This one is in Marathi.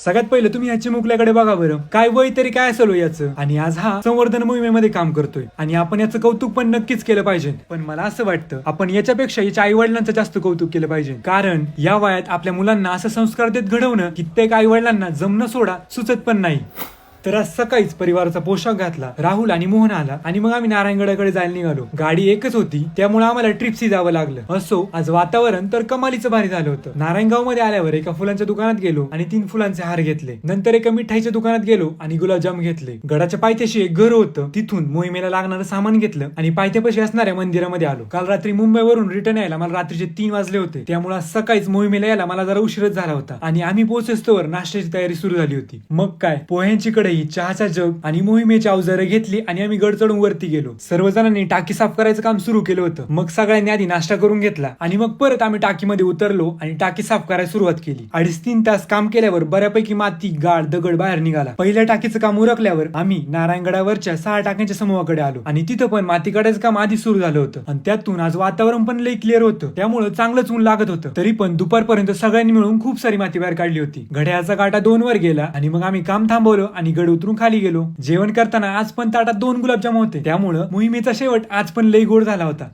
सगळ्यात पहिले तुम्ही ह्या चिमुकल्याकडे बघा बरं, काय वय तरी काय असेल याचं, आणि आज हा संवर्धन मोहिमेमध्ये काम करतोय आणि आपण याचं कौतुक पण नक्कीच केलं पाहिजे. पण मला असं वाटतं आपण याच्यापेक्षा याच्या आई वडिलांचं जास्त कौतुक केलं पाहिजे, कारण या वयात आपल्या मुलांना असं संस्कार देत घडवणं कित्येक आई वडिलांना जमणं सोडा सुचत पण नाही. तर आज सकाळीच परिवाराचा पोशाख घातला, राहुल आणि मोहन आला आणि मग आम्ही नारायणगडाकडे जायला निघालो. गाडी एकच होती त्यामुळे आम्हाला ट्रिप्सी जावं लागलं. असो, आज वातावरण तर कमालीचं भारी झालं होतं. नारायणगाव मध्ये आल्यावर एका फुलांच्या दुकानात गेलो आणि 3 फुलांचे हार घेतले. नंतर एका मिठाईच्या दुकानात गेलो आणि गुलाबजाम घेतले. गडाच्या पायथ्याशी एक घर होतं, तिथून मोहिमेला लागणारं सामान घेतलं आणि पायथ्यापाशी असणाऱ्या मंदिरामध्ये आलो. काल रात्री मुंबईवरून रिटर्न यायला मला रात्रीचे 3 वाजले होते, त्यामुळे आज सकाळीच मोहिमेला यायला मला जरा उशीरच झाला होता आणि आम्ही पोहोचेस्तोवर नाश्त्याची तयारी सुरू झाली होती. मग काय, पोह्यांची कढई, चहाचा जग आणि मोहिमेची अवजारं घेतली आणि आम्ही गड चढून वरती गेलो. सर्वजणांनी टाकी साफ करायचं काम सुरू केलं होतं. मग सगळ्यांनी आधी नाश्ता करून घेतला आणि मग परत आम्ही टाकीमध्ये उतरलो आणि टाकी साफ करायला सुरुवात केली. 2.5-3 तास काम केल्यावर बऱ्यापैकी माती, गाळ, दगड बाहेर निघाला. पहिल्या टाकीचं काम उरकल्यावर आम्ही नारायणगडावरच्या 6 टाक्यांच्या समूहाकडे आलो आणि तिथं पण माती काढायचं काम आधी सुरू झालं होतं आणि त्यातून आज वातावरण पण लई क्लिअर होतं, त्यामुळे चांगलंच ऊन लागत होतं. तरी पण दुपारपर्यंत सगळ्यांनी मिळून खूप सारी माती बाहेर काढली होती. घड्याळाचा काटा 2 वर गेला आणि मग आम्ही काम थांबवलं आणि गड उतरून खाली गेलो. जेवण करताना आज पण ताटात 2 गुलाबजाम होते, त्यामुळं मोहिमेचा शेवट आज पण लई गोड झाला होता.